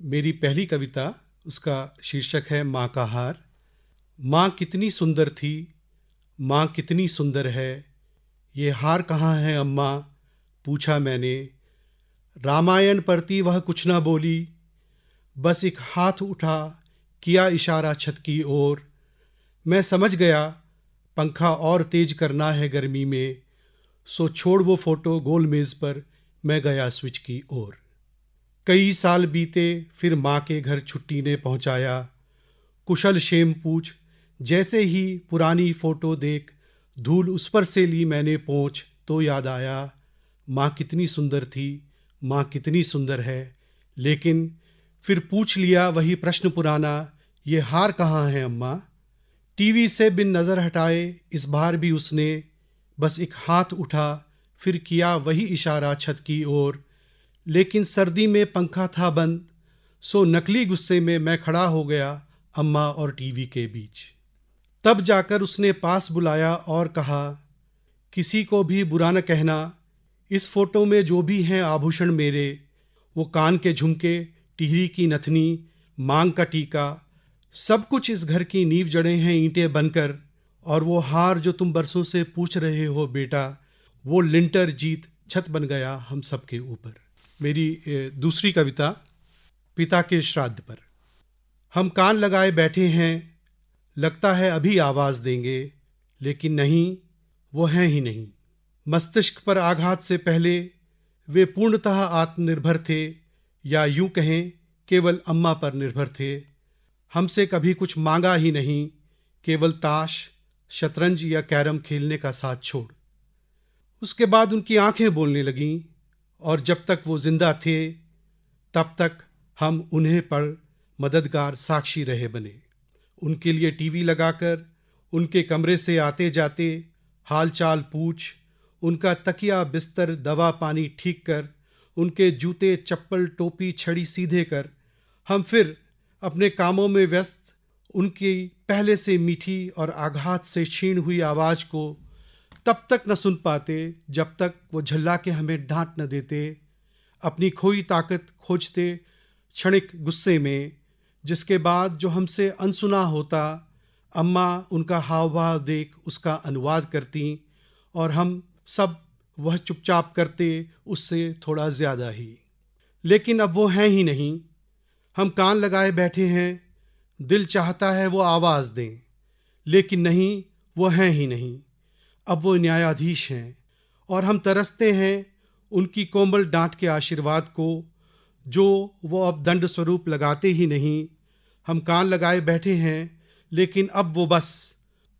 मेरी पहली कविता, उसका शीर्षक है माँ का हार। माँ कितनी सुंदर थी, माँ कितनी सुंदर है, ये हार कहाँ है अम्मा, पूछा मैंने। रामायण पढ़ती वह कुछ न बोली, बस एक हाथ उठा, किया इशारा छत की ओर। मैं समझ गया पंखा और तेज करना है गर्मी में, सो छोड़ वो फोटो गोल मेज पर, मैं गया स्विच की ओर। कई साल बीते, फिर माँ के घर छुट्टी ने पहुंचाया। कुशल क्षेम पूछ, जैसे ही पुरानी फोटो देख, धूल उस पर से ली मैंने पोंछ, तो याद आया माँ कितनी सुंदर थी, माँ कितनी सुंदर है। लेकिन फिर पूछ लिया वही प्रश्न पुराना, ये हार कहाँ है अम्मा। टीवी से बिन नज़र हटाए इस बार भी उसने बस एक हाथ उठा, फिर किया वही इशारा छत की ओर। लेकिन सर्दी में पंखा था बंद, सो नकली गुस्से में मैं खड़ा हो गया अम्मा और टीवी के बीच। तब जाकर उसने पास बुलाया और कहा, किसी को भी बुरा न कहना, इस फोटो में जो भी हैं आभूषण मेरे, वो कान के झुमके, टिहरी की नथनी, मांग का टीका, सब कुछ इस घर की नींव जड़े हैं ईंटें बनकर। और वो हार जो तुम बरसों से पूछ रहे हो बेटा, वो लिंटर जीत छत बन गया हम सब के ऊपर। मेरी दूसरी कविता, पिता के श्राद्ध पर। हम कान लगाए बैठे हैं, लगता है अभी आवाज़ देंगे, लेकिन नहीं, वो हैं ही नहीं। मस्तिष्क पर आघात से पहले वे पूर्णतः आत्मनिर्भर थे, या यूं कहें केवल अम्मा पर निर्भर थे। हमसे कभी कुछ मांगा ही नहीं, केवल ताश, शतरंज या कैरम खेलने का साथ छोड़। उसके बाद उनकी आंखें बोलने लगीं, और जब तक वो जिंदा थे तब तक हम उन्हें पर मददगार साक्षी रहे बने। उनके लिए टीवी लगाकर उनके कमरे से आते जाते हाल चाल पूछ, उनका तकिया बिस्तर दवा पानी ठीक कर, उनके जूते चप्पल टोपी छड़ी सीधे कर, हम फिर अपने कामों में व्यस्त उनकी पहले से मीठी और आघात से क्षीण हुई आवाज़ को तब तक न सुन पाते जब तक वो झल्ला के हमें डांट न देते। अपनी खोई ताकत खोजते क्षणिक गुस्से में, जिसके बाद जो हमसे अनसुना होता, अम्मा उनका हाव भाव देख उसका अनुवाद करती, और हम सब वह चुपचाप करते उससे थोड़ा ज़्यादा ही। लेकिन अब वो हैं ही नहीं। हम कान लगाए बैठे हैं, दिल चाहता है वो आवाज़ दें, लेकिन नहीं, वो हैं ही नहीं। अब वो न्यायाधीश हैं, और हम तरसते हैं उनकी कोमल डांट के आशीर्वाद को, जो वो अब दंड स्वरूप लगाते ही नहीं। हम कान लगाए बैठे हैं, लेकिन अब वो बस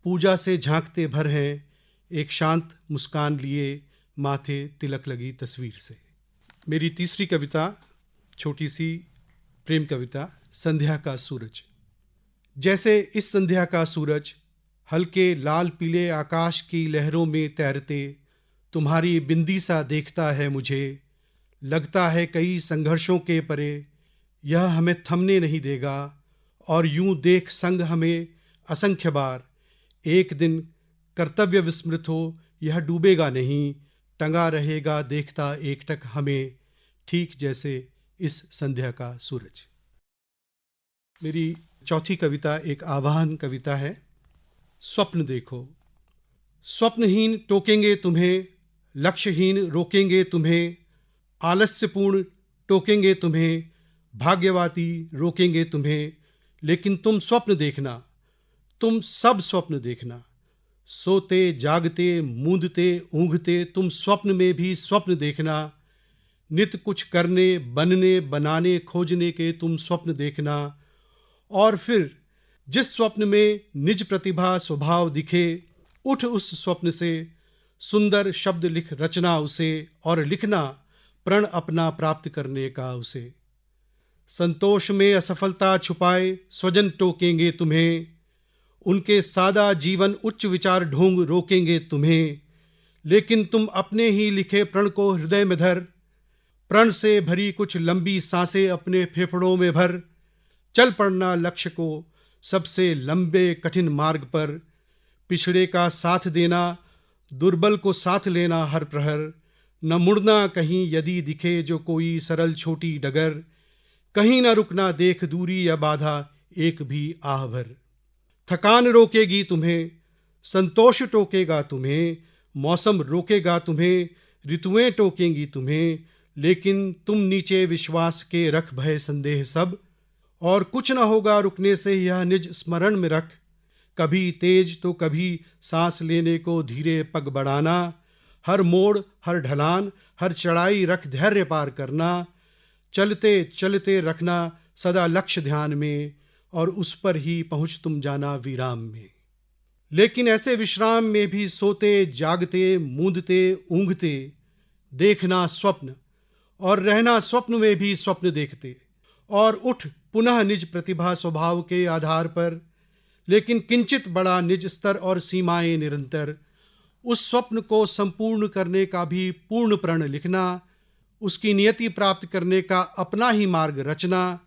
पूजा से झांकते भर हैं, एक शांत मुस्कान लिए माथे तिलक लगी तस्वीर से। मेरी तीसरी कविता, छोटी सी प्रेम कविता, संध्या का सूरज। जैसे इस संध्या का सूरज हल्के लाल पीले आकाश की लहरों में तैरते तुम्हारी बिंदी सा देखता है मुझे, लगता है कई संघर्षों के परे यह हमें थमने नहीं देगा, और यूं देख संग हमें असंख्य बार, एक दिन कर्तव्य विस्मृत हो यह डूबेगा नहीं, टंगा रहेगा देखता एकटक हमें, ठीक जैसे इस संध्या का सूरज। मेरी चौथी कविता एक आवाहन कविता है। स्वप्न देखो। स्वप्नहीन टोकेंगे तुम्हें, लक्ष्यहीन रोकेंगे तुम्हें, आलस्यपूर्ण टोकेंगे तुम्हें, भाग्यवाती रोकेंगे तुम्हें, लेकिन तुम स्वप्न देखना, तुम सब स्वप्न देखना। सोते जागते मूंदते ऊँघते तुम स्वप्न में भी स्वप्न देखना। नित कुछ करने बनने बनाने खोजने के तुम स्वप्न देखना। और फिर जिस स्वप्न में निज प्रतिभा स्वभाव दिखे, उठ उस स्वप्न से सुंदर शब्द लिख रचना उसे, और लिखना प्रण अपना प्राप्त करने का उसे। संतोष में असफलता छुपाए स्वजन टोकेंगे तुम्हें, उनके सादा जीवन उच्च विचार ढोंग रोकेंगे तुम्हें, लेकिन तुम अपने ही लिखे प्रण को हृदय में धर, प्रण से भरी कुछ लंबी सांसें अपने फेफड़ों में भर, चल पड़ना लक्ष्य को सबसे लंबे कठिन मार्ग पर, पिछड़े का साथ देना, दुर्बल को साथ लेना हर प्रहर, न मुड़ना कहीं यदि दिखे जो कोई सरल छोटी डगर, कहीं न रुकना देख दूरी या बाधा एक भी आह भर। थकान रोकेगी तुम्हें, संतोष टोकेगा तुम्हें, मौसम रोकेगा तुम्हें, ऋतुएं टोकेंगी तुम्हें, लेकिन तुम नीचे विश्वास के रख भय संदेह सब, और कुछ न होगा रुकने से यह निज स्मरण में रख। कभी तेज तो कभी सांस लेने को धीरे पग बढ़ाना, हर मोड़ हर ढलान हर चढ़ाई रख धैर्य पार करना। चलते चलते रखना सदा लक्ष्य ध्यान में, और उस पर ही पहुँच तुम जाना विराम में। लेकिन ऐसे विश्राम में भी सोते जागते मूंदते ऊँघते देखना स्वप्न, और रहना स्वप्न में भी स्वप्न देखते, और उठ पुनः निज प्रतिभा स्वभाव के आधार पर, लेकिन किंचित बड़ा निज स्तर और सीमाएं निरंतर। उस स्वप्न को संपूर्ण करने का भी पूर्ण प्रण लिखना, उसकी नियति प्राप्त करने का अपना ही मार्ग रचना,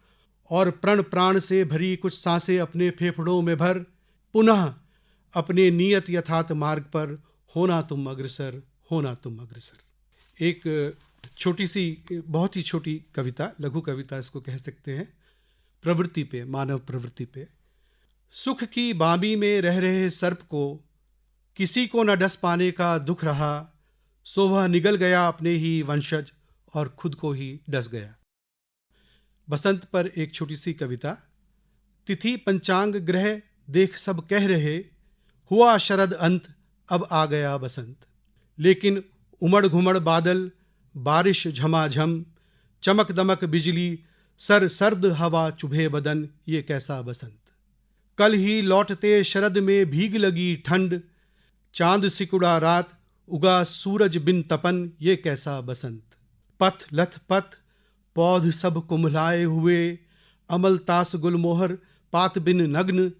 और प्रण प्राण से भरी कुछ सांसें अपने फेफड़ों में भर पुनः अपने नियत यथार्थ मार्ग पर होना तुम अग्रसर, होना तुम अग्रसर। एक छोटी सी बहुत ही छोटी कविता, लघु कविता इसको कह सकते हैं, प्रवृत्ति पे, मानव प्रवृत्ति पे। सुख की बामी में रह रहे सर्प को किसी को न डस पाने का दुख रहा, सो वह निगल गया अपने ही वंशज और खुद को ही डस गया। बसंत पर एक छोटी सी कविता। तिथि पंचांग ग्रह देख सब कह रहे, हुआ शरद अंत अब आ गया बसंत। लेकिन उमड़ घुमड़ बादल, बारिश झमाझम, चमक दमक बिजली, सर सर्द हवा चुभे बदन, ये कैसा बसंत। कल ही लौटते शरद में भीग लगी ठंड, चांद सिकुड़ा रात, उगा सूरज बिन तपन, ये कैसा बसंत। पथ लथ पथ पौध सब कुम्हलाए हुए, अमल तास गुलमोहर पात बिन नग्न,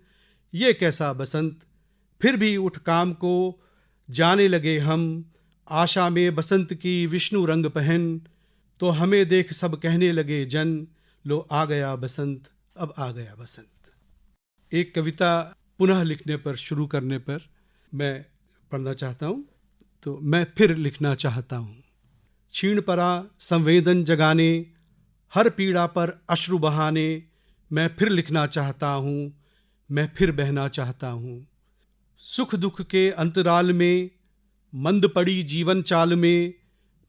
ये कैसा बसंत। फिर भी उठ काम को जाने लगे हम, आशा में बसंत की विष्णु रंग पहन, तो हमें देख सब कहने लगे जन, लो आ गया बसंत, अब आ गया बसंत। एक कविता पुनः लिखने पर, शुरू करने पर मैं पढ़ना चाहता हूँ। तो मैं फिर लिखना चाहता हूँ। क्षीण परा संवेदन जगाने, हर पीड़ा पर अश्रु बहाने, मैं फिर लिखना चाहता हूँ, मैं फिर बहना चाहता हूँ। सुख दुख के अंतराल में, मंद पड़ी जीवन चाल में,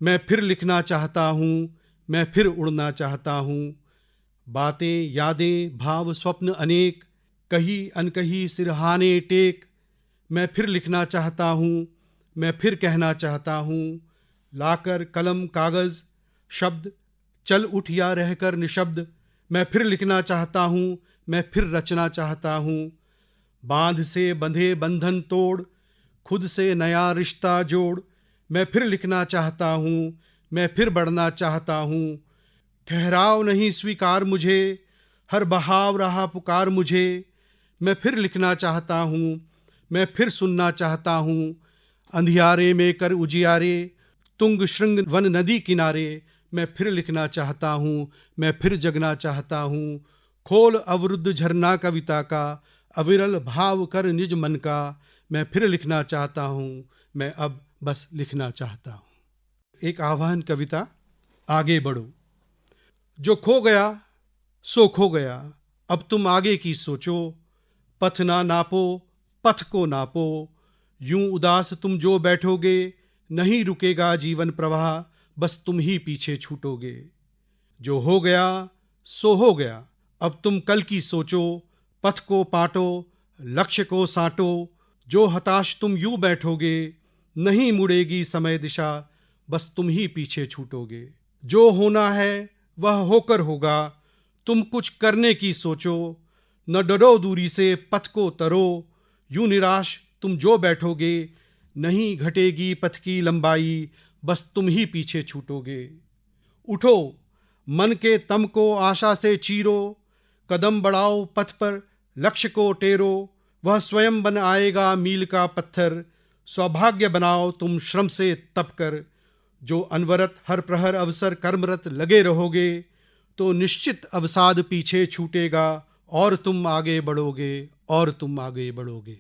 मैं फिर लिखना चाहता हूँ, मैं फिर उड़ना चाहता हूँ। बातें यादें भाव स्वप्न अनेक, कही अनकही सिरहाने टेक, मैं फिर लिखना चाहता हूँ, मैं फिर कहना चाहता हूँ। लाकर कलम कागज़ शब्द, चल उठ या रहकर निशब्द, मैं फिर लिखना चाहता हूँ, मैं फिर रचना चाहता हूँ। बांध से बंधे बंधन तोड़, खुद से नया रिश्ता जोड़, मैं फिर लिखना चाहता हूँ, मैं फिर बढ़ना चाहता हूँ। ठहराव नहीं स्वीकार मुझे, हर बहाव रहा पुकार मुझे, मैं फिर लिखना चाहता हूँ, मैं फिर सुनना चाहता हूँ। अंधियारे में कर उजियारे, तुंग श्रृंग वन नदी किनारे, मैं फिर लिखना चाहता हूँ, मैं फिर जगना चाहता हूँ। खोल अवरुद्ध झरना कविता का, अविरल भाव कर निज मन का, मैं फिर लिखना चाहता हूँ, मैं अब बस लिखना चाहता हूँ। एक आह्वान कविता। आगे बढ़ो। जो खो गया सो खो गया, अब तुम आगे की सोचो। पथ ना नापो पथ को नापो, यूं उदास तुम जो बैठोगे, नहीं रुकेगा जीवन प्रवाह, बस तुम ही पीछे छूटोगे। जो हो गया सो हो गया, अब तुम कल की सोचो। पथ को पाटो लक्ष्य को साटो, जो हताश तुम यूं बैठोगे, नहीं मुड़ेगी समय दिशा, बस तुम ही पीछे छूटोगे। जो होना है वह होकर होगा, तुम कुछ करने की सोचो। न डरो दूरी से पथ को तरो, यूं निराश तुम जो बैठोगे, नहीं घटेगी पथ की लंबाई, बस तुम ही पीछे छूटोगे। उठो मन के तम को आशा से चीरो, कदम बढ़ाओ पथ पर लक्ष्य को टेरो। वह स्वयं बन आएगा मील का पत्थर, सौभाग्य बनाओ तुम श्रम से तप कर। जो अनवरत हर प्रहर अवसर कर्मरत लगे रहोगे, तो निश्चित अवसाद पीछे छूटेगा, और तुम आगे बढ़ोगे, और तुम आगे बढ़ोगे।